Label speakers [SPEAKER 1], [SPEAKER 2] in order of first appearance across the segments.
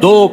[SPEAKER 1] 2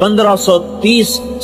[SPEAKER 1] 1530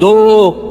[SPEAKER 1] 2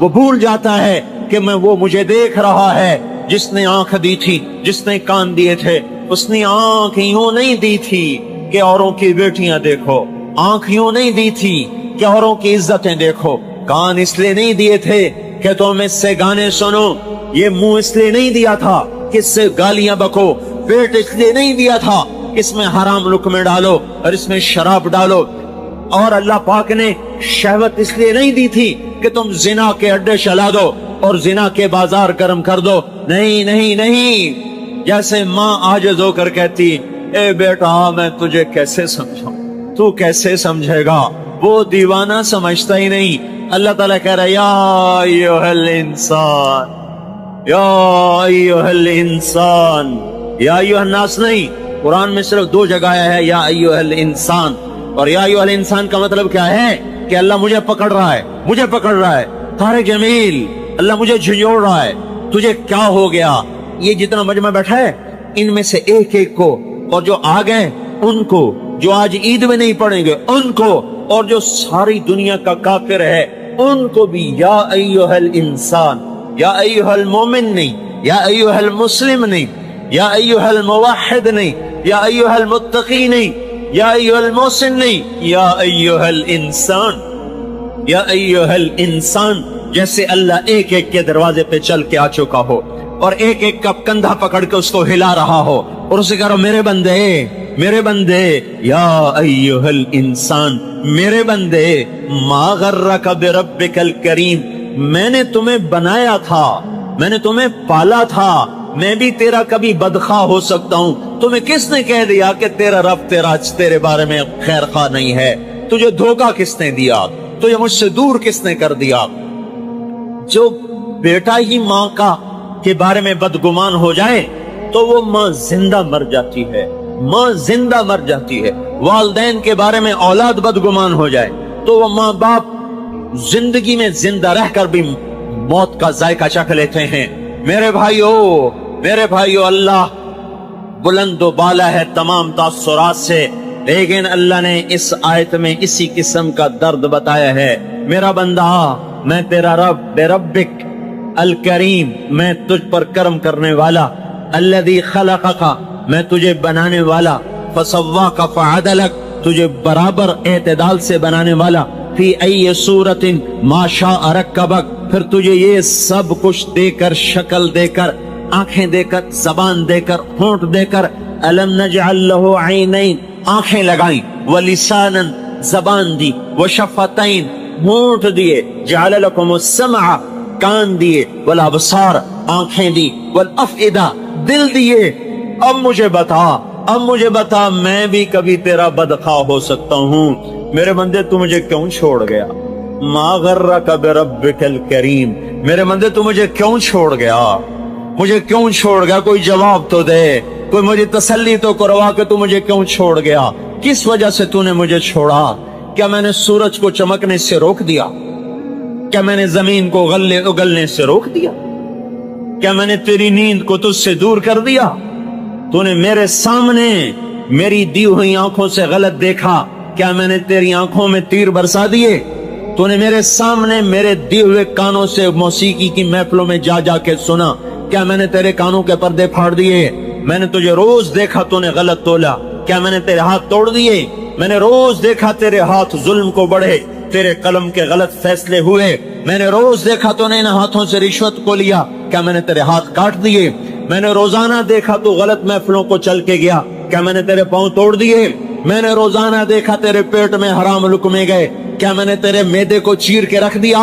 [SPEAKER 1] وہ بھول جاتا ہے کہ میں وہ مجھے دیکھ رہا ہے جس نے آنکھ دی تھی، جس نے کان دیے تھے۔ اس نے آنکھ یوں نہیں دی تھی کہ اوروں کی بیٹیاں دیکھو، آنکھ یوں نہیں دی تھی کہ اوروں کی عزتیں دیکھو، کان اس لیے نہیں دیے تھے کہ تم اس سے گانے سنو، یہ منہ اس لیے نہیں دیا تھا کہ اس سے گالیاں بکو، پیٹ اس لیے نہیں دیا تھا کہ اس میں حرام لقمے ڈالو اور اس میں شراب ڈالو، اور اللہ پاک نے شہوت اس لیے نہیں دی تھی کہ تم زنا کے اڈے چلا دو اور زنا کے بازار گرم کر دو۔ نہیں نہیں نہیں، جیسے ماں عاجز ہو کر کہتی اے بیٹا میں تجھے کیسے سمجھاؤں، تو کیسے سمجھے گا، وہ دیوانہ سمجھتا ہی نہیں۔ اللہ تعالیٰ کہہ رہا ہے یا ایھا الانسان، یا ایھا الانسان، یا ایھا الناس نہیں، قرآن میں صرف 2 جگہ آیا ہے یا ایھا الانسان، اور یا ایھا الانسان کا مطلب کیا ہے کہ اللہ مجھے پکڑ رہا ہے، مجھے پکڑ رہا ہے، طارق جمیل اللہ مجھے جھنجھوڑ رہا ہے، تجھے کیا ہو گیا۔ یہ جتنا مجمع بیٹھا ہے ان میں سے ایک ایک کو، اور جو آ گئے ان کو، جو آج عید میں نہیں پڑھیں گے ان کو، اور جو ساری دنیا کا کافر ہے ان کو بھی یا ایھا الانسان، یا ایھا المومن نہیں، یا ایھا المسلم نہیں، یا ایھا الموحد نہیں، یا ایھا المتقی نہیں، یا ایھا المحسن نہیں، یا ایھا الانسان، یا ایھا الانسان، جیسے اللہ ایک ایک کے دروازے پہ چل کے آ چکا ہو اور ایک ایک کا کندھا پکڑ کے اس کو ہلا رہا ہو اور اسے کہہ رہا میرے بندے، میرے بندے، یا ایھا الانسان، میرے بندے، ما غرک بربک الکریم، میں نے تمہیں بنایا تھا، میں نے تمہیں پالا تھا، میں بھی تیرا کبھی بدخواہ ہو سکتا ہوں، تمہیں کس نے کہہ دیا کہ تیرا رب تیرے بارے میں خیر خواہ نہیں ہے، تجھے دھوکہ کس نے دیا، تجھے مجھ سے دور کس نے کر دیا۔ جو بیٹا ہی ماں کا کے بارے میں بدگمان ہو جائے تو وہ ماں زندہ مر جاتی ہے، ماں زندہ مر جاتی ہے۔ والدین کے بارے میں اولاد بدگمان ہو جائے تو وہ ماں باپ زندگی میں زندہ رہ کر بھی موت کا ذائقہ چکھ لیتے ہیں۔ میرے بھائیو، اللہ بلند و بالا ہے تمام تاثرات سے، لیکن اللہ نے اس آیت میں اسی قسم کا درد بتایا ہے۔ میرا بندہ، میں تیرا رب، بے ربک الکریم، میں تجھ پر کرم کرنے والا، الذی خلقک، میں تجھے بنانے والا، فسواک فعدلک، تجھے برابر اعتدال سے بنانے والا، فی ای صورت ما شاء رکبک، پھر تجھے یہ سب کچھ دے کر، شکل دے کر، آنکھیں دے کر، زبان دے کر، ہونٹ دے کر، الم نجعل لہ عینین، آنکھیں لگائیں، ولسانا، زبان دی، وشفتین، ہونٹ دیے، جعل لکم السمع، کان دیے، والابصار، آنکھیں دی، والافئدہ، دل دیے۔ اب مجھے بتا میں بھی کبھی تیرا بدخواہ ہو سکتا ہوں، میرے بندے تو مجھے کیوں چھوڑ گیا، ما غرک بربک الکریم، میرے بندے تو مجھے کیوں چھوڑ گیا، مجھے کیوں چھوڑ گیا، کوئی جواب تو دے، کوئی مجھے تسلی تو کروا کہ تو مجھے کیوں چھوڑ گیا، کس وجہ سے تو نے مجھے چھوڑا؟ کیا میں نے سورج کو چمکنے سے روک دیا؟ کیا میں نے زمین کو اگلنے سے روک دیا؟ کیا میں نے تیری نیند کو تجھ سے دور کر دیا؟ تو نے میرے سامنے میری دی ہوئی آنکھوں سے غلط دیکھا، کیا میں نے تیری آنکھوں میں تیر برسا دیے؟ تو نے میرے سامنے میرے دی ہوئے کانوں سے موسیقی کی محفلوں میں جا جا کے سنا، کیا میں نے تیرے کانوں کے پردے پھاڑ دیے؟ میں نے تجھے روز دیکھا تو نے غلط تولا، کیا میں نے تیرے ہاتھ توڑ دیے؟ میں نے روز دیکھا تیرے ہاتھ ظلم کو بڑھے، تیرے قلم کے غلط فیصلے ہوئے، میں نے روز دیکھا تو نے ان ہاتھوں سے رشوت کو لیا، کیا میں نے تیرے ہاتھ کاٹ دیے؟ میں نے روزانہ دیکھا تو غلط محفلوں کو چل کے گیا، کیا میں نے تیرے پاؤں توڑ دیے؟ میں نے روزانہ دیکھا تیرے پیٹ میں حرام لقمے گئے، کیا میں نے تیرے معدے کو چیر کے رکھ دیا؟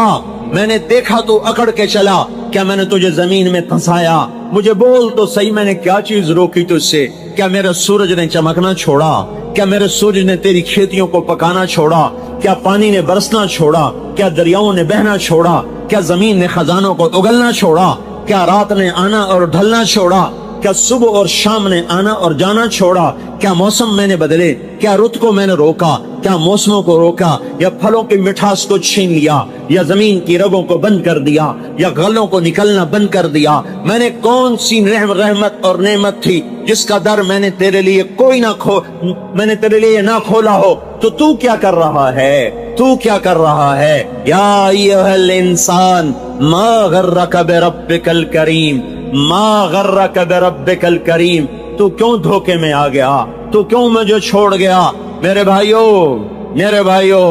[SPEAKER 1] میں نے دیکھا تو اکڑ کے چلا، کیا میں نے تجھے زمین میں پھنسایا؟ مجھے بول تو صحیح، میں نے کیا چیز روکی تجھ سے؟ کیا میرے سورج نے چمکنا چھوڑا؟ کیا میرے سورج نے تیری کھیتیوں کو پکانا چھوڑا؟ کیا پانی نے برسنا چھوڑا؟ کیا دریاؤں نے بہنا چھوڑا؟ کیا زمین نے خزانوں کو اگلنا چھوڑا؟ کیا رات نے آنا اور ڈھلنا چھوڑا؟ کیا صبح اور شام نے آنا اور جانا چھوڑا؟ کیا موسم میں نے بدلے؟ کیا رت کو میں نے روکا؟ کیا موسموں کو روکا؟ یا پھلوں کی مٹھاس کو چھین لیا؟ یا زمین کی رگوں کو بند کر دیا؟ یا غلوں کو نکلنا بند کر دیا؟ میں نے کون سی رحمت اور نعمت تھی جس کا در میں نے تیرے لیے نہ کھولا ہو؟ تو کیا کر رہا ہے؟ تو کیا کر رہا ہے؟ یا ایھا الانسان ما غرک بربک الکریم، ما غرک بربک الکریم، تو کیوں دھوکے میں آ گیا؟ تو کیوں مجھے چھوڑ گیا؟ میرے بھائیو،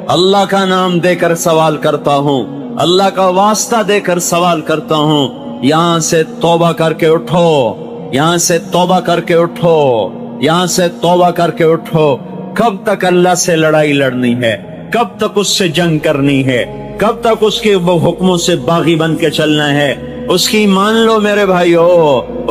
[SPEAKER 1] اللہ کا نام دے کر سوال کرتا ہوں، اللہ کا واسطہ دے کر سوال کرتا ہوں، یہاں سے توبہ کر کے اٹھو، یہاں سے توبہ کر کے اٹھو، یہاں سے توبہ کر کے اٹھو۔ کب تک اللہ سے لڑائی لڑنی ہے؟ کب تک اس سے جنگ کرنی ہے؟ کب تک اس کے حکموں سے باغی بن کے چلنا ہے؟ اس کی مان لو میرے بھائیو،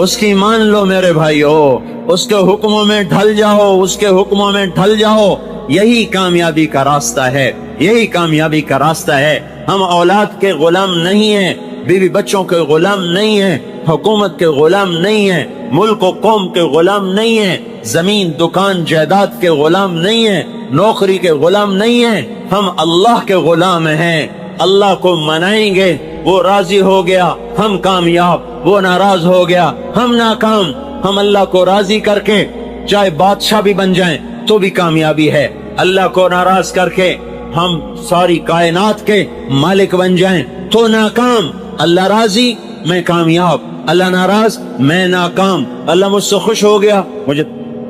[SPEAKER 1] اس کی مان لو میرے بھائیو، اس کے حکموں میں ڈھل جاؤ، اس کے حکموں میں ڈھل جاؤ۔ یہی کامیابی کا راستہ ہے، یہی کامیابی کا راستہ ہے۔ ہم اولاد کے غلام نہیں ہیں، بیوی بچوں کے غلام نہیں ہیں، حکومت کے غلام نہیں ہیں، ملک و قوم کے غلام نہیں ہیں، زمین دکان جائیداد کے غلام نہیں ہیں، نوکری کے غلام نہیں ہیں، ہم اللہ کے غلام ہیں۔ اللہ کو منائیں گے، وہ راضی ہو گیا، ہم کامیاب، وہ ناراض ہو گیا، ہم ناکام۔ ہم اللہ کو راضی کر کے چاہے بادشاہ بھی بن جائیں تو بھی کامیابی ہے، اللہ کو ناراض کر کے ہم ساری کائنات کے مالک بن جائیں تو ناکام۔ اللہ راضی میں کامیاب، اللہ ناراض میں ناکام۔ اللہ مجھ سے خوش ہو گیا، مجھے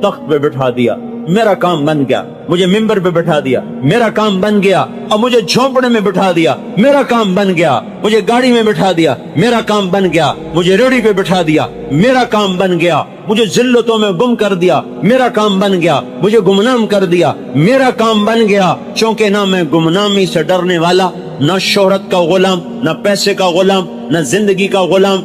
[SPEAKER 1] تخت پہ بٹھا دیا، میرا کام بن گیا، مجھے ممبر پہ بٹھا دیا، میرا کام بن گیا، اور مجھے جھونپڑے میں بٹھا دیا، میرا کام بن گیا، مجھے گاڑی میں بٹھا دیا، میرا کام بن گیا، مجھے ریڑھی پہ بٹھا دیا، میرا کام بن گیا، مجھے ذلتوں میں گم کر دیا، میرا کام بن گیا، مجھے گمنام کر دیا، میرا کام بن گیا۔ چونکہ نہ میں گمنامی سے ڈرنے والا، نہ شہرت کا غلام، نہ پیسے کا غلام، نہ زندگی کا غلام،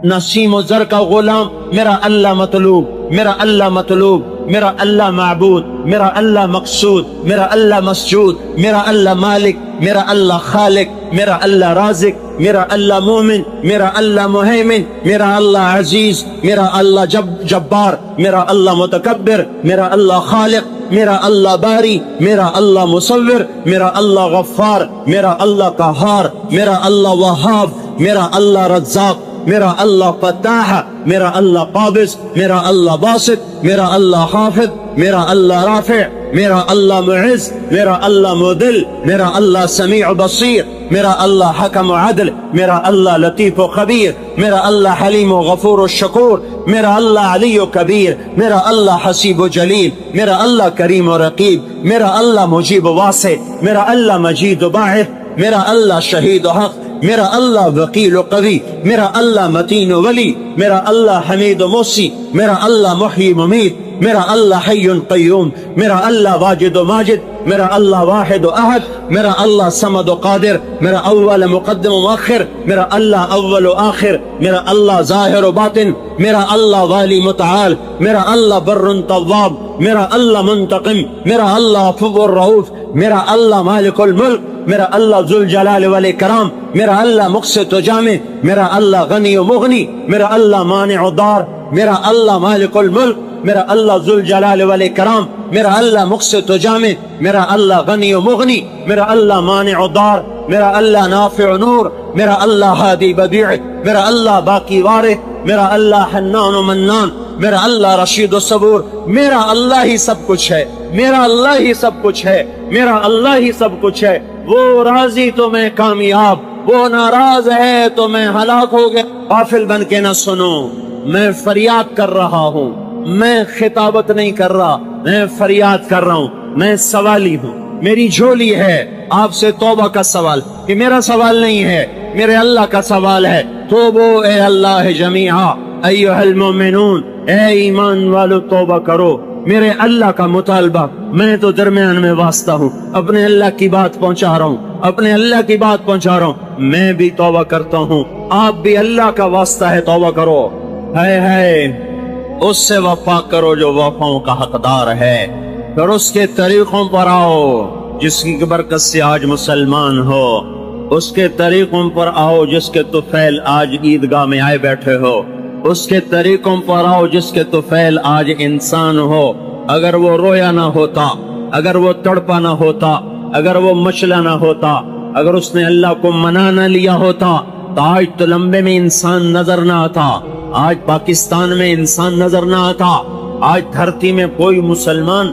[SPEAKER 1] نہ سیم و زر کا غلام۔ میرا اللہ مطلوب، میرا اللہ مطلوب، میرا اللہ معبود، میرا اللہ مقصود، میرا اللہ مسجود، میرا اللہ مالک، میرا اللہ خالق، میرا اللہ رازق، میرا اللہ مومن، میرا اللہ مہیمن، میرا اللہ عزیز، میرا اللہ جبار، میرا اللہ متکبر، میرا اللہ خالق، میرا اللہ باری، میرا اللہ مصور، میرا اللہ غفار، میرا اللہ قہار، میرا اللہ وہاب، میرا اللہ رزاق، میرا اللہ فتاح، میرا اللہ قابض، میرا اللہ باسط، میرا اللہ خافض، میرا اللہ رافع، میرا اللہ معز، میرا اللہ مذل، میرا اللہ سمیع بصیر، میرا اللہ حکم عدل، میرا اللہ لطیف و خبیر، میرا اللہ حلیم و غفور و شکور، میرا اللہ علی و کبیر، میرا اللہ حسیب و جلیل، میرا اللہ کریم و رقیب، میرا اللہ مجیب و واسع، میرا اللہ مجید و باعث، میرا اللہ شہید و حق، میرا اللہ وکیل و قوی، میرا اللہ متین و ولی، میرا اللہ حمید و موسی، میرا اللہ محیی ممیت، میرا اللہ حی قیوم، میرا اللہ واجد و ماجد، میرا اللہ واحد و احد، میرا اللہ صمد و قادر، میرا اول مقدم و مؤخر، میرا اللہ اول و آخر، میرا اللہ ظاہر و باطن، میرا اللہ والی متعال، میرا اللہ بر تواب، میرا اللہ منتقم، میرا اللہ عفو الرؤوف، میرا اللہ مالک الملک، میرا اللہ ذو الجلال والاکرام، میرا اللہ مقسط و جامع، میرا اللہ غنی و مغنی، میرا اللہ مانع و دار، میرا اللہ مالک الملک، میرا اللہ ذو الجلال والاکرام، میرا اللہ مقسط و جامع، میرا اللہ غنی و مغنی، میرا اللہ مانع و دار، میرا اللہ نافع و نور، میرا اللہ ہادی بدیع، میرا اللہ باقی وارث، میرا اللہ حنان و منان، میرا اللہ رشید و صبور۔ میرا اللہ ہی سب کچھ ہے، میرا اللہ ہی سب کچھ ہے، میرا اللہ ہی سب کچھ ہے۔ وہ راضی تو میں کامیاب، وہ ناراض ہے تو میں ہلاک ہو گیا۔ غافل بن کے نہ سنو، میں فریاد کر رہا ہوں، میں خطابت نہیں کر رہا، میں فریاد کر رہا ہوں، میں سوالی ہوں، میری جھولی ہے آپ سے توبہ کا سوال، کہ میرا سوال نہیں ہے، میرے اللہ کا سوال ہے۔ توبو اے اللہ جمیعا ایھا المؤمنون، اے ایمان والو توبہ کرو۔ میرے اللہ کا مطالبہ، میں تو درمیان میں واسطہ ہوں، اپنے اللہ کی بات پہنچا رہا ہوں، اپنے اللہ کی بات پہنچا رہا ہوں۔ میں بھی توبہ کرتا ہوں، آپ بھی اللہ کا واسطہ ہے، توبہ کرو۔ ہے اس سے وفا کرو جو وفاؤں کا حقدار ہے، پھر اس کے طریقوں پر آؤ جس کی برکت سے آج مسلمان ہو، اس کے طریقوں پر آؤ جس کے طفیل آج عیدگاہ میں آئے بیٹھے ہو، اس کے طریقوں پر آؤ جس کے طفیل آج انسان ہو۔ اگر وہ رویا نہ ہوتا، اگر وہ تڑپا نہ ہوتا، اگر وہ مچلا نہ ہوتا، اگر اس نے اللہ کو منا نہ لیا ہوتا تو آج تو لمبے میں انسان نظر نہ آتا، آج پاکستان میں انسان نظر نہ آتا، آج دھرتی میں کوئی مسلمان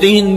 [SPEAKER 1] 3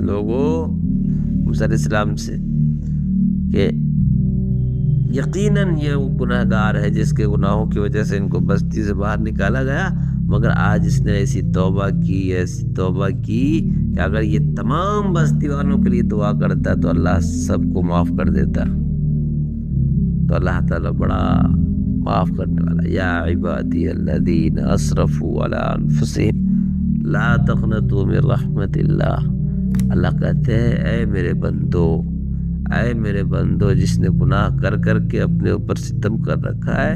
[SPEAKER 2] لوگوں موسیٰ علیہ السلام سے کہ یقیناً یہ وہ گناہ گار ہے جس کے گناہوں کی وجہ سے ان کو بستی سے باہر نکالا گیا، مگر آج اس نے ایسی توبہ کی کہ اگر یہ تمام بستی والوں کے لیے دعا کرتا تو اللہ سب کو معاف کر دیتا۔ تو اللہ تعالیٰ بڑا معاف کرنے والا۔ یا عبادی الذین اسرفوا علی انفسہم لا تقنطوا من رحمت اللہ۔ اللہ کہتے ہیں اے میرے بندو جس نے گناہ کر کر کے اپنے اوپر ستم کر رکھا ہے،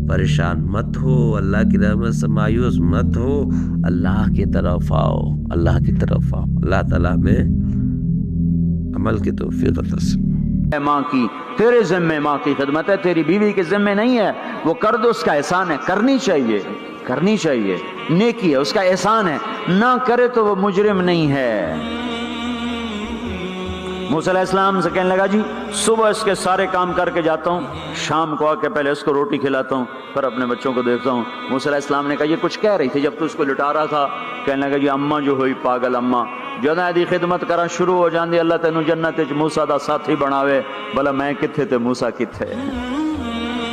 [SPEAKER 2] پریشان مت ہو، اللہ کی رحمت سے مایوس مت ہو، اللہ کی طرف آؤ۔ اللہ تعالیٰ میں عمل کی توفیق عطا فرمائے۔
[SPEAKER 1] ماں کی تیرے ذمے ماں کی خدمت ہے، تیری بیوی کے ذمے نہیں ہے، وہ کر دو، اس کا احسان ہے، کرنی چاہیے، نیکی ہے، اس کا احسان ہے، نہ کرے تو وہ مجرم نہیں ہے۔ موسیٰ علیہ السلام سے کہنے لگا جی صبح اس کے سارے کام کر کے جاتا ہوں، شام کو آ کے پہلے اس کو روٹی کھلاتا ہوں، پھر اپنے بچوں کو دیکھتا ہوں۔ موسیٰ علیہ السلام نے کہا یہ کچھ کہہ رہی تھی جب تو اس کو لٹا رہا تھا؟ کہنے لگا جی اماں جو ہوئی پاگل اماں جدوں دی خدمت کرا شروع ہو جاندی، اللہ تینوں جنت وچ موسیٰ دا ساتھی بناوے، بھلا میں کتھے تے موسیٰ کتھے۔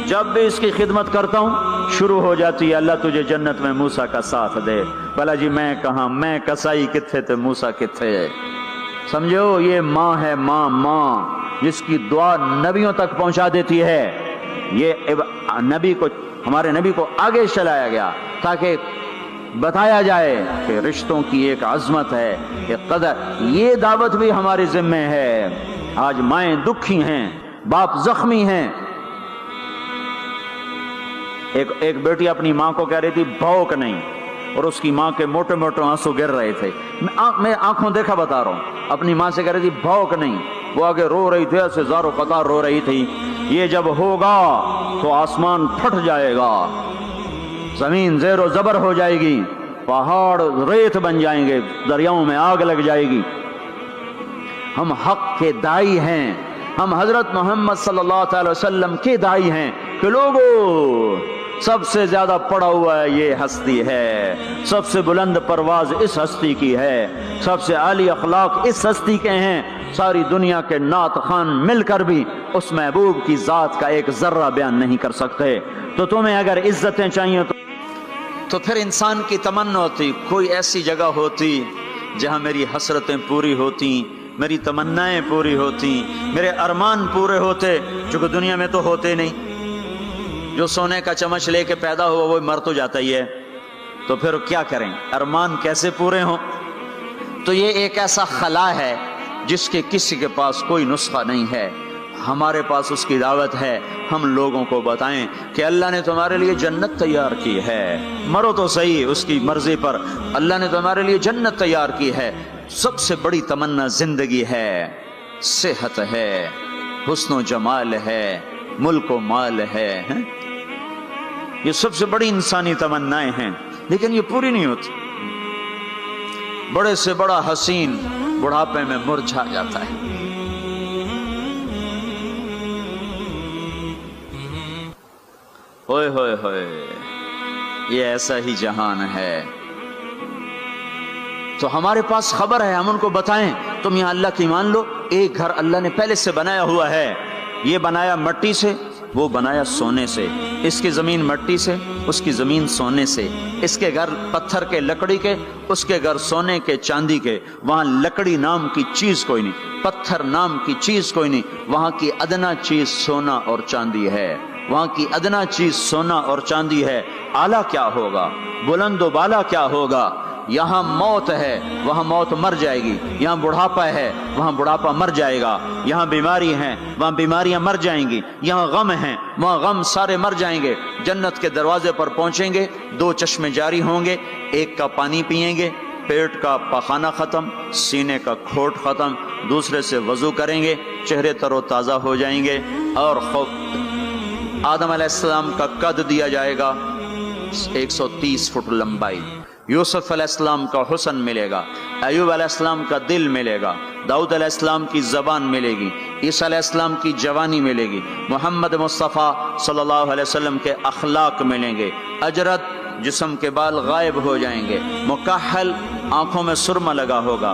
[SPEAKER 1] جب بھی اس کی خدمت کرتا ہوں شروع ہو جاتی ہے اللہ تجھے جنت میں موسیٰ کا ساتھ دے، بھلا جی میں کہاں، میں کسائی کتھے تے موسیٰ کتھے۔ سمجھو یہ ماں ہے، ماں جس کی دعا نبیوں تک پہنچا دیتی ہے۔ یہ ہمارے نبی کو آگے چلایا گیا تاکہ بتایا جائے کہ رشتوں کی ایک عظمت ہے، ایک قدر، یہ دعوت بھی ہمارے ذمہ ہے۔ آج مائیں دکھی ہیں، باپ زخمی ہیں۔ ایک بیٹی اپنی ماں کو کہہ رہی تھی بھوک نہیں، اور اس کی ماں کے موٹے موٹے آنسو گر رہے تھے۔ میں آنکھوں دیکھا بتا رہا ہوں، اپنی ماں سے کہہ رہی تھی بھوک نہیں، وہ آگے رو رہی تھی، ایسے زار و قطار رو رہی تھی۔ یہ جب ہوگا تو آسمان پھٹ جائے گا، زمین زیر و زبر ہو جائے گی، پہاڑ ریت بن جائیں گے، دریاؤں میں آگ لگ جائے گی۔ ہم حق کے دائی ہیں، ہم حضرت محمد صلی اللہ علیہ وسلم کے دائی ہیں کہ لوگوں سب سے زیادہ پڑا ہوا ہے یہ ہستی ہے، سب سے بلند پرواز اس ہستی کی ہے، سب سے عالی اخلاق اس ہستی کے ہیں۔ ساری دنیا کے نعت خوان مل کر بھی اس محبوب کی ذات کا ایک ذرہ بیان نہیں کر سکتے۔ تو تمہیں اگر عزتیں چاہیے تو پھر انسان کی تمنا ہوتی کوئی ایسی جگہ ہوتی جہاں میری حسرتیں پوری ہوتی، میری تمنائیں پوری ہوتی، میرے ارمان پورے ہوتے، چونکہ دنیا میں تو ہوتے نہیں۔ جو سونے کا چمچ لے کے پیدا ہوا وہ مر تو جاتا ہی ہے، تو پھر کیا کریں، ارمان کیسے پورے ہوں؟ تو یہ ایک ایسا خلا ہے جس کے کسی کے پاس کوئی نسخہ نہیں ہے، ہمارے پاس اس کی دعوت ہے۔ ہم لوگوں کو بتائیں کہ اللہ نے تمہارے لیے جنت تیار کی ہے، مرو تو صحیح اس کی مرضی پر، اللہ نے تمہارے لیے جنت تیار کی ہے۔ سب سے بڑی تمنا زندگی ہے، صحت ہے، حسن و جمال ہے، ملک و مال ہے، یہ سب سے بڑی انسانی تمنائیں ہیں، لیکن یہ پوری نہیں ہوتی۔ بڑے سے بڑا حسین بڑھاپے میں مرجھا جاتا ہے۔ ہوئے ہوئے ہوئے، یہ ایسا ہی جہان ہے۔ تو ہمارے پاس خبر ہے، ہم ان کو بتائیں تم یہاں اللہ کی مان لو، ایک گھر اللہ نے پہلے سے بنایا ہوا ہے، یہ بنایا مٹی سے، وہ بنایا سونے سے، اس کی زمین مٹی سے، اس کی زمین سونے سے، اس کے گھر پتھر کے لکڑی کے، اس کے گھر سونے کے چاندی کے، وہاں لکڑی نام کی چیز کوئی نہیں، پتھر نام کی چیز کوئی نہیں، وہاں کی ادنا چیز سونا اور چاندی ہے، وہاں کی ادنا چیز سونا اور چاندی ہے۔ اعلیٰ کیا ہوگا، بلند و بالا کیا ہوگا؟ یہاں موت ہے، وہاں موت مر جائے گی، یہاں بڑھاپا ہے، وہاں بڑھاپا مر جائے گا، یہاں بیماری ہیں، وہاں بیماریاں مر جائیں گی، یہاں غم ہیں، وہاں غم سارے مر جائیں گے۔ جنت کے دروازے پر پہنچیں گے، دو چشمے جاری ہوں گے، ایک کا پانی پیئیں گے، پیٹ کا پخانہ ختم، سینے کا کھوٹ ختم، دوسرے سے وضو کریں گے، چہرے تر و تازہ ہو جائیں گے، اور آدم علیہ السلام کا قد دیا جائے گا 130 فٹ لمبائی، یوسف علیہ السلام کا حسن ملے گا، ایوب علیہ السلام کا دل ملے گا، داؤد علیہ السلام کی زبان ملے گی، عیسیٰ علیہ السلام کی جوانی ملے گی، محمد مصطفیٰ صلی اللہ علیہ وسلم کے اخلاق ملیں گے، اجرت جسم کے بال غائب ہو جائیں گے، مکحل آنکھوں میں سرمہ لگا ہوگا،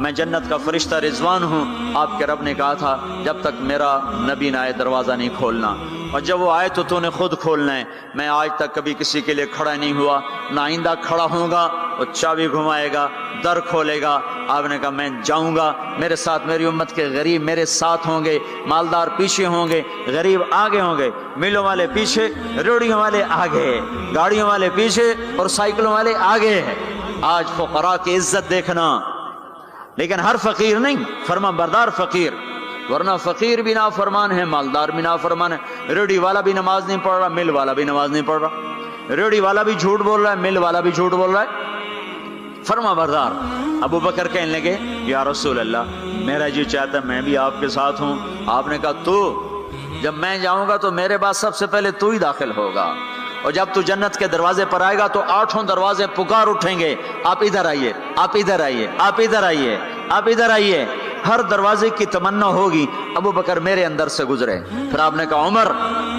[SPEAKER 1] میں جنت کا فرشتہ رضوان ہوں. آپ کے رب نے کہا تھا جب تک میرا نبی نہ آئے دروازہ نہیں کھولنا، اور جب وہ آئے تو نے خود کھولنا ہے. میں آج تک کبھی کسی کے لیے کھڑا نہیں ہوا، نہ آئندہ کھڑا ہوں گا. وہ چابی گھمائے گا، در کھولے گا. آپ نے کہا میں جاؤں گا، میرے ساتھ میری امت کے غریب میرے ساتھ ہوں گے، مالدار پیچھے ہوں گے، غریب آگے ہوں گے، میلوں والے پیچھے، ریڑیوں والے آگے، گاڑیوں والے پیچھے اور سائیکلوں والے آگے. آج فقراء کی عزت دیکھنا، لیکن ہر فقیر نہیں، فرما بردار فقیر، ورنہ فقیر بھی نافرمان ہے، مالدار بھی نافرمان ہے. ریڑی والا بھی نماز نہیں پڑھ رہا، مل والا بھی نماز نہیں پڑھ رہا، ریڑی والا بھی جھوٹ بول رہا ہے، مل والا بھی جھوٹ بول رہا ہے. فرما بردار. ابو بکر کہنے لگے یا رسول اللہ میرا جی چاہتا ہے میں بھی آپ کے ساتھ ہوں. آپ نے کہا تو جب میں جاؤں گا تو میرے بعد سب سے پہلے تو ہی داخل ہوگا، اور جب تو جنت کے دروازے پر آئے گا تو 8 دروازے پکار اٹھیں گے، آپ ادھر آئیے، آپ ادھر آئیے، آپ ادھر آئیے، آپ ادھر آئیے. ہر دروازے کی تمنا ہوگی ابو بکر میرے اندر سے گزرے. پھر آپ نے کہا عمر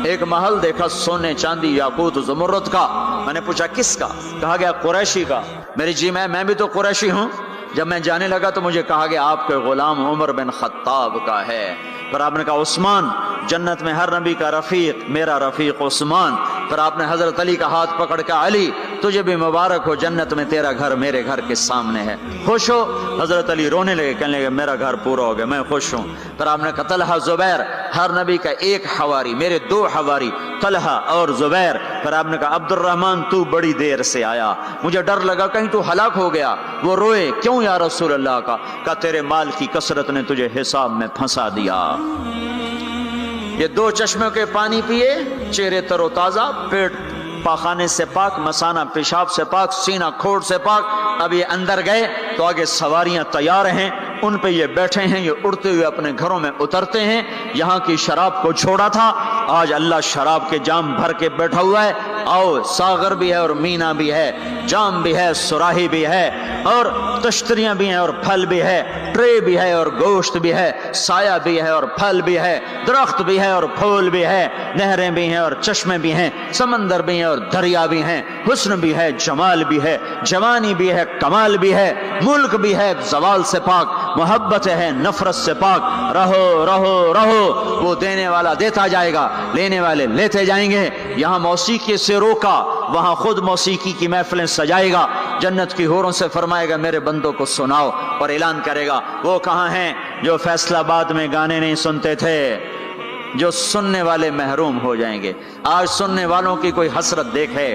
[SPEAKER 1] ایک محل دیکھا سونے چاندی یاقوت زمرد کا. میں نے پوچھا کس کا؟ کہا گیا قریشی کا. میری جی میں بھی تو قریشی ہوں. جب میں جانے لگا تو مجھے کہا گیا آپ کے غلام عمر بن خطاب کا ہے. پھر آپ نے کہا عثمان، جنت میں ہر نبی کا رفیق، میرا رفیق عثمان. پھر آپ نے حضرت علی کا ہاتھ پکڑ کے علی تجھے بھی مبارک ہو، جنت میں تیرا گھر میرے گھر کے سامنے ہے، خوش ہو. حضرت علی رونے لگے، کہنے لگے میرا گھر پورا ہو گیا، میں خوش ہوں. پھر آپ نے کہا طلحہ زبیر، ہر نبی کا ایک حواری، میرے 2 حواری طلحہ اور زبیر. پھر آپ نے کہا عبد الرحمن تو بڑی دیر سے آیا، مجھے ڈر لگا کہیں تو ہلاک ہو گیا. وہ روئے کیوں یا رسول اللہ کا؟ کہا تیرے مال کی کثرت نے تجھے حساب میں پھنسا دیا. یہ 2 چشموں کے پانی پیے، چہرے تر و تازہ، پیٹ پاخانے سے پاک، مثانہ پیشاب سے پاک، سینہ کھوٹ سے پاک. اب یہ اندر گئے تو آگے سواریاں تیار ہیں، ان پہ یہ بیٹھے ہیں، یہ اڑتے ہوئے اپنے گھروں میں اترتے ہیں. یہاں کی شراب کو چھوڑا تھا، آج اللہ شراب کے جام بھر کے بیٹھا ہوا ہے. آؤ ساغر بھی ہے اور مینا بھی ہے، جام بھی ہے، سراہی بھی ہے، اور تشتریاں بھی ہیں اور پھل بھی ہے، ٹرے بھی ہے اور گوشت بھی ہے، سایہ بھی ہے اور پھل بھی ہے، درخت بھی ہے اور پھول بھی ہے، نہریں بھی ہیں اور چشمے بھی ہیں، سمندر بھی ہیں اور دریا بھی ہیں، حسن بھی ہے، جمال بھی ہے، جوانی بھی ہے، کمال بھی ہے، ملک بھی ہے زوال سے پاک، محبت ہے نفرت سے پاک. رہو رہو رہو، وہ دینے والا دیتا جائے گا، لینے والے لیتے جائیں گے. یہاں موسیقی سے روکا، وہاں خود موسیقی کی محفلیں سجائے گا. جنت کی حوروں سے فرمائے گا میرے بندوں کو سناؤ، اور اعلان کرے گا وہ کہاں ہیں جو فیصلہ آباد میں گانے نہیں سنتے تھے، جو سننے والے محروم ہو جائیں گے. آج سننے والوں کی کوئی حسرت دیکھے،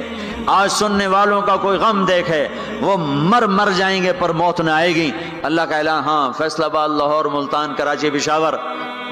[SPEAKER 1] آج سننے والوں کا کوئی غم دیکھے، وہ مر جائیں گے پر موت نہ آئے گی. اللہ کا اعلان، ہاں فیصلہ آباد، لاہور، ملتان، کراچی، پشاور،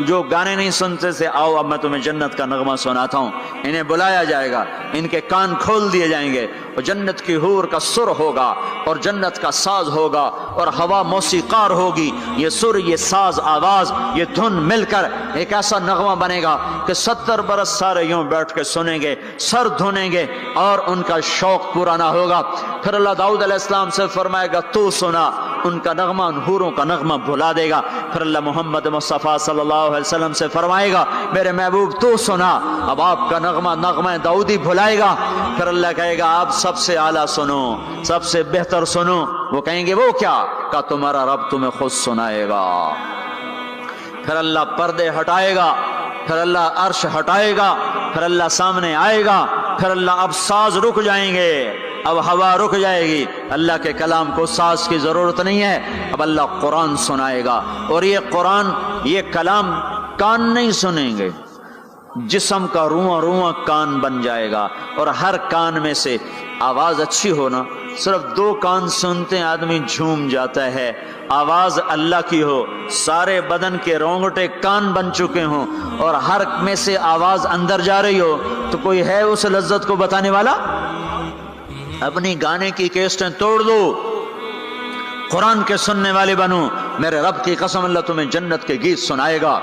[SPEAKER 1] جو گانے نہیں سنتے سے آؤ اب میں تمہیں جنت کا نغمہ سناتا ہوں. انہیں بلایا جائے گا، ان کے کان کھول دیے جائیں گے، اور جنت کی حور کا سر ہوگا اور جنت کا ساز ہوگا اور ہوا موسیقار ہوگی. یہ سر، یہ ساز، آواز، یہ دھن مل کر ایک ایسا نغمہ بنے گا کہ 70 برس سارے یوں بیٹھ کے سنیں گے، سر دھونیں گے اور ان کا شوق پورا نہ ہوگا. پھر اللہ داؤد علیہ السلام سے فرمائے گا تو سنا، ان کا نغمہ، ان حوروں کا نغمہ بھلا دے گا. پھر اللہ محمد مصطفیٰ صلی اللہ علیہ وسلم سے فرمائے گا میرے محبوب تو سنا، اب آپ کا نغمہ داؤدی بھلائے گا. پھر اللہ کہے گا آپ سب سے اعلیٰ سنو، سب سے بہتر سنو. وہ کہیں گے وہ کیا؟ کہ تمہارا رب تمہیں خود سنائے گا. پھر اللہ پردے ہٹائے گا، پھر اللہ عرش ہٹائے گا، پھر اللہ سامنے آئے گا، پھر اللہ اب ساز رک جائیں گے، اب ہوا رک جائے گی. اللہ کے کلام کو ساز کی ضرورت نہیں ہے، اب اللہ قرآن سنائے گا. اور یہ قرآن، یہ کلام کان نہیں سنیں گے، جسم کا رواں رواں کان بن جائے گا. اور ہر کان میں سے آواز اچھی ہونا، صرف 2 کان سنتے ہیں آدمی جھوم جاتا ہے. آواز اللہ کی ہو، سارے بدن کے رونگٹے کان بن چکے ہوں، اور ہر میں سے آواز اندر جا رہی ہو، تو کوئی ہے اس لذت کو بتانے والا؟ اپنی گانے کی کیسٹیں توڑ دو، قرآن کے سننے والے بنو. میرے رب کی قسم اللہ تمہیں جنت کے گیت سنائے گا.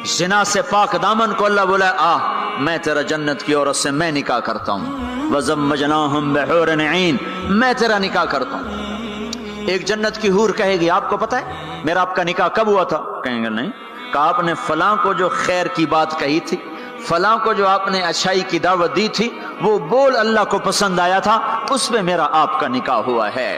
[SPEAKER 1] زنا سے پاک دامن کو اللہ بولا میں تیرا جنت کی عورت سے میں نکاح کرتا ہوں. وَزَوَّجْنَاهُمْ بِحُورٍ عِينٍ، میں تیرا نکاح کرتا ہوں. ایک جنت کی حور کہے گی آپ کو پتہ ہے میرا آپ کا نکاح کب ہوا تھا؟ کہیں گے نہیں. کہا آپ نے فلاں کو جو خیر کی بات کہی تھی، فلاں کو جو آپ نے اچھائی کی دعوت دی تھی، وہ بول اللہ کو پسند آیا تھا، اس پہ میرا آپ کا نکاح ہوا ہے.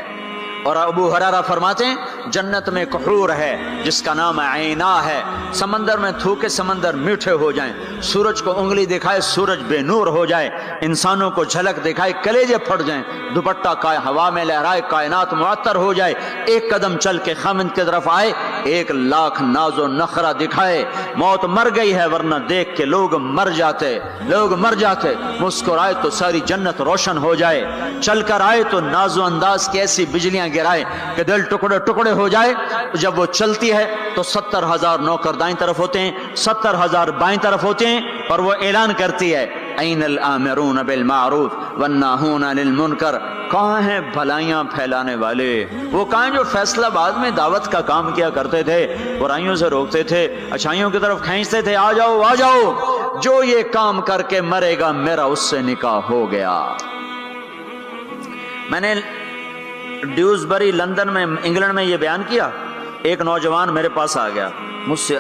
[SPEAKER 1] اور ابو ہریرہ فرماتے ہیں جنت میں ایک حور ہے جس کا نام عینا ہے، سمندر میں تھوکے سمندر میٹھے ہو جائیں، سورج کو انگلی دکھائے سورج بے نور ہو جائے، انسانوں کو جھلک دکھائے کلیجے پھٹ جائیں، دوپٹہ ہوا میں لہرائے کائنات معطر ہو جائے، ایک قدم چل کے خامند کی طرف آئے 1,00,000 ناز و نخرہ دکھائے، موت مر گئی ہے ورنہ دیکھ کے لوگ مر جاتے، مسکرائے تو ساری جنت روشن ہو جائے، چل کر آئے تو ناز و انداز کی ایسی بجلیاں گرائے کہ دل ٹکڑے ٹکڑے ہو جائے۔ جب وہ چلتی ہے تو 70,000 نوکر دائیں طرف ہوتے ہیں، 70,000 بائیں طرف ہوتے ہیں، اور وہ اعلان کرتی ہے این الآمرون بالمعروف والناہون عن المنکر، کہاں ہیں بھلائیاں پھیلانے والے، وہ کہاں ہیں جو فیصلہ بعد میں دعوت کا کام کیا کرتے تھے، برائیوں سے روکتے تھے، اچھائیوں کی طرف کھینچتے تھے، آ جاؤ آ جاؤ، جو یہ کام کر کے مرے گا میرا اس سے نکاح ہو گیا۔ میں نے ڈیوزبری لندن میں انگلینڈ میں یہ بیان کیا، ایک نوجوان میرے پاس آ گیا، مجھ سے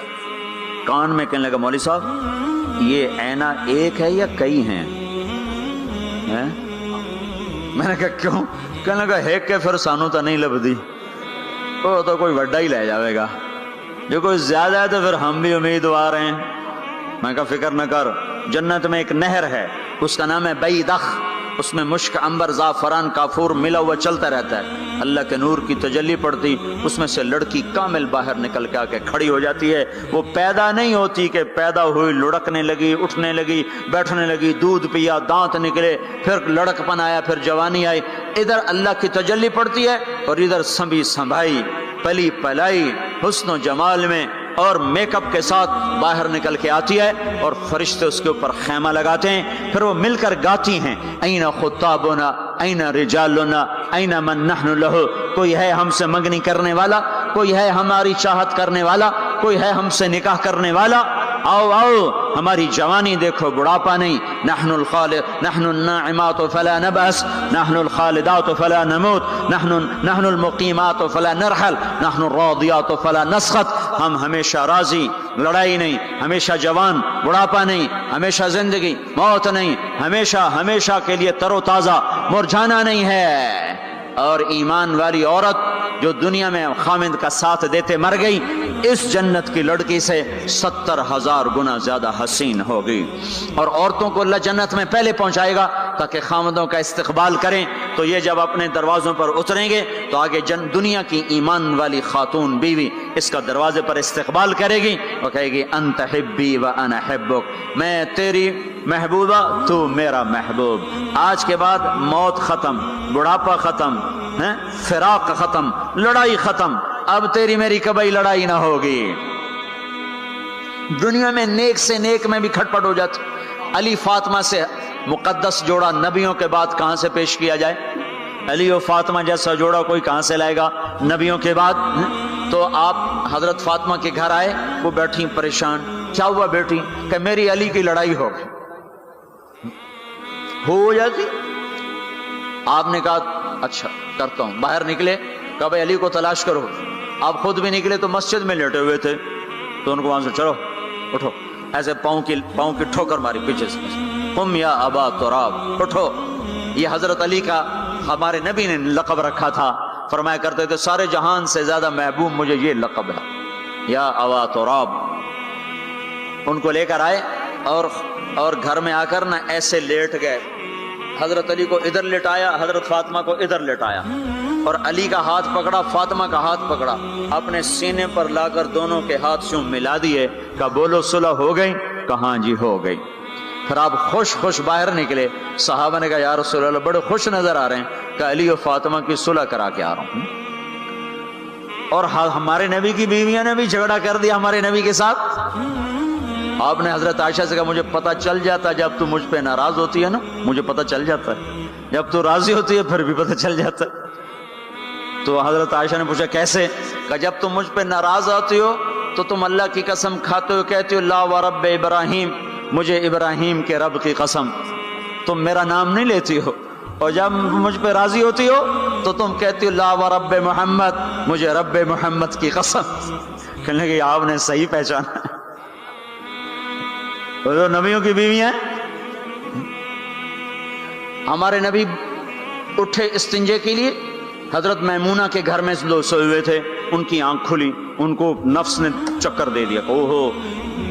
[SPEAKER 1] کان میں کہنے لگا مولوی صاحب یہ عینہ ایک ہے یا کئی ہیں؟ میں نے کہا کیوں؟ کہنے لگا ہے کہ پھر سانو تو نہیں لبدی، وہ تو کوئی وڈا ہی لے جاوے گا، جو کوئی زیادہ ہے تو پھر ہم بھی امیدوار ہیں۔ میں کہا فکر نہ کر، جنت میں ایک نہر ہے اس کا نام ہے بیدخ، اس میں مشک عنبر زعفران کافور ملا ہوا چلتا رہتا ہے، اللہ کے نور کی تجلی پڑتی، اس میں سے لڑکی کامل باہر نکل کے آ کے کھڑی ہو جاتی ہے۔ وہ پیدا نہیں ہوتی کہ پیدا ہوئی لڑکنے لگی، اٹھنے لگی، بیٹھنے لگی، دودھ پیا، دانت نکلے، پھر لڑک پن آیا، پھر جوانی آئی، ادھر اللہ کی تجلی پڑتی ہے اور ادھر سنبھی سنبھائی پلی پلائی حسن و جمال میں اور میک اپ کے ساتھ باہر نکل کے آتی ہے، اور فرشتے اس کے اوپر خیمہ لگاتے ہیں، پھر وہ مل کر گاتی ہیں این خطابنا این رجالنا این من نحن لہ، کوئی ہے ہم سے منگنی کرنے والا، کوئی ہے ہماری چاہت کرنے والا، کوئی ہے ہم سے نکاح کرنے والا، آؤ آؤ ہماری جوانی دیکھو، بڑھاپا نہیں، نحن الخالد نحن الناعمات فلا نبأس نحن الخالدات فلا نموت نحن المقیمات فلا نرحل نحن الراضیات فلا نسخط، ہم ہمیشہ راضی، لڑائی نہیں، ہمیشہ جوان، بڑھاپا نہیں، ہمیشہ زندگی، موت نہیں، ہمیشہ ہمیشہ کے لیے تر و تازہ، مرجھانا نہیں ہے۔ اور ایمان والی عورت جو دنیا میں خامند کا ساتھ دیتے مر گئی، اس جنت کی لڑکی سے 70,000 گنا زیادہ حسین ہوگی۔ اور عورتوں کو اللہ جنت میں پہلے پہنچائے گا تاکہ خامندوں کا استقبال کریں، تو یہ جب اپنے دروازوں پر اتریں گے تو آگے دنیا کی ایمان والی خاتون بیوی اس کا دروازے پر استقبال کرے گی، وہ کہے گی انت حبی و انا حبک، میں تیری محبوبہ تو میرا محبوب، آج کے بعد موت ختم، بڑھاپا ختم، فراق ختم، لڑائی ختم، اب تیری میری کبھی لڑائی نہ ہوگی۔ دنیا میں نیک سے نیک میں بھی کھٹ پٹ ہو جاتی، علی فاطمہ سے مقدس جوڑا نبیوں کے بعد کہاں سے پیش کیا جائے؟ علی و فاطمہ جیسا جوڑا کوئی کہاں سے لائے گا نبیوں کے بعد؟ تو آپ حضرت فاطمہ کے گھر آئے، وہ بیٹھی پریشان، کیا ہوا بیٹی؟ کہ میری علی کی لڑائی ہو جاتی۔ آپ نے کہا اچھا کرتا ہوں، باہر نکلے، کہا بھائی علی کو تلاش کرو، آپ خود بھی نکلے تو مسجد میں لیٹے ہوئے تھے، تو ان کو وہاں سے چلو اٹھو، ایسے پاؤں کی ٹھوکر ماری پیچھے سے، قم یا ابا تراب، اٹھو۔ یہ حضرت علی کا ہمارے نبی نے لقب رکھا تھا، فرمایا کرتے تھے سارے جہان سے زیادہ محبوب مجھے یہ لقب ہے، یا ابا تراب۔ ان کو لے کر آئے اور گھر میں آ کر نہ ایسے لیٹ گئے، حضرت علی کو ادھر لٹایا، حضرت فاطمہ کو ادھر لٹایا، اور علی کا ہاتھ پکڑا، فاطمہ کا ہاتھ پکڑا، اپنے سینے پر لا کر دونوں کے ہاتھ یوں ملا دیے، کہا بولو صلح ہو گئی؟ کہاں جی ہو گئی۔ پھر آپ خوش باہر نکلے، صحابہ نے کہا یا رسول اللہ بڑے خوش نظر آ رہے ہیں، کہ علی و فاطمہ کی صلح کرا کے آ رہا ہوں۔ اور ہمارے نبی کی بیویاں نے بھی جھگڑا کر دیا ہمارے نبی کے ساتھ۔ آپ نے حضرت عائشہ سے کہا مجھے پتہ چل جاتا جب تو مجھ پہ ناراض ہوتی ہے نا، مجھے پتہ چل جاتا ہے، جب تو راضی ہوتی ہے پھر بھی پتہ چل جاتا ہے۔ تو حضرت عائشہ نے پوچھا کیسے؟ کہ جب تم مجھ پہ ناراض ہوتی ہو تو تم اللہ کی قسم کھاتے ہو، کہتے ہو لا و رب ابراہیم، مجھے ابراہیم کے رب کی قسم، تم میرا نام نہیں لیتی ہو، اور جب مجھ پہ راضی ہوتی ہو تو تم کہتی ہو لا و رب محمد، مجھے رب محمد کی قسم۔ کہنے لگے آپ نے صحیح پہچانا، وہ نبیوں کی بیویاں۔ ہمارے نبی اٹھے استنجے کے لیے، حضرت میمونہ کے گھر میں لوگ سوئے ہوئے تھے، ان کی آنکھ کھلی، ان کو نفس نے چکر دے دیا، اوہو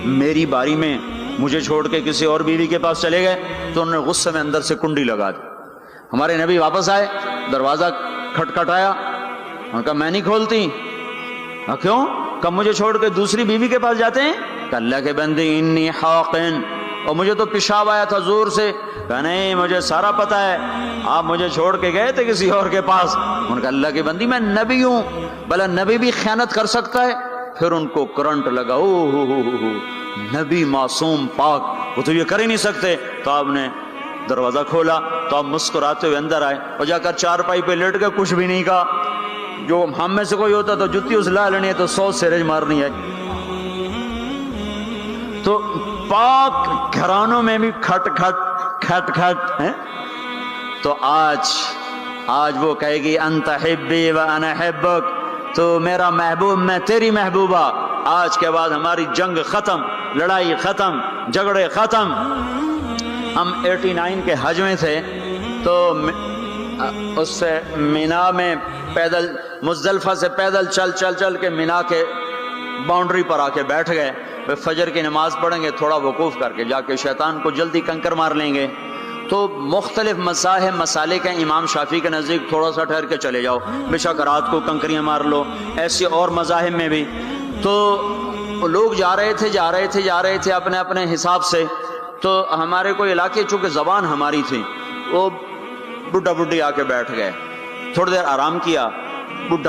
[SPEAKER 1] میری باری میں مجھے چھوڑ کے کسی اور بیوی کے پاس چلے گئے، تو انہوں نے غصے میں اندر سے کنڈی لگا دی۔ ہمارے نبی واپس آئے، دروازہ کھٹکھٹایا، انہوں نے کہا میں نہیں کھولتی۔ کیوں؟ کب مجھے چھوڑ کے دوسری بیوی کے پاس جاتے ہیں؟ کہ اللہ کے بندے انی حاقن، اور مجھے تو پیشاب آیا تھا زور سے۔ کہا نہیں مجھے سارا پتہ ہے، آپ مجھے چھوڑ کے گئے تھے کسی اور کے پاس۔ ان کا اللہ کی بندی میں نبی ہوں، بھلا نبی بھی خیانت کر سکتا ہے؟ پھر ان کو کرنٹ لگا، نبی معصوم پاک، وہ تو یہ کر ہی نہیں سکتے۔ تو آپ نے دروازہ کھولا تو آپ مسکراتے ہوئے اندر آئے اور جا کر چارپائی پہ لیٹ کے کچھ بھی نہیں کہا۔ جو ہم میں سے کوئی ہوتا تو جتی اس لا لینی ہے تو 100 سیرج مارنی ہے۔ تو پاک گھرانوں میں بھی کھٹ کھٹ ہے۔ تو آج وہ کہے گی انت حبی و انا حبک، تو میرا محبوب میں تیری محبوبہ۔ آج کے بعد ہماری جنگ ختم، لڑائی ختم، جھگڑے ختم۔ ہم 89 کے حج میں تھے، تو اس سے مینا میں پیدل، مزدلفہ سے پیدل چل کے مینا کے باؤنڈری پر آ کے بیٹھ گئے۔ فجر کی نماز پڑھیں گے، تھوڑا وقوف کر کے جا کے شیطان کو جلدی کنکر مار لیں گے۔ تو مختلف مذاہب مسالے کے امام شافعی کے نزدیک تھوڑا سا ٹھہر کے چلے جاؤ، بے شک رات کو کنکریاں مار لو، ایسے اور مذاہب میں بھی۔ تو لوگ جا رہے تھے اپنے اپنے حساب سے۔ تو ہمارے کوئی علاقے چونکہ زبان ہماری تھی، وہ بڈھا بڈھی آ کے بیٹھ گئے، تھوڑی دیر آرام کیا، بڈھا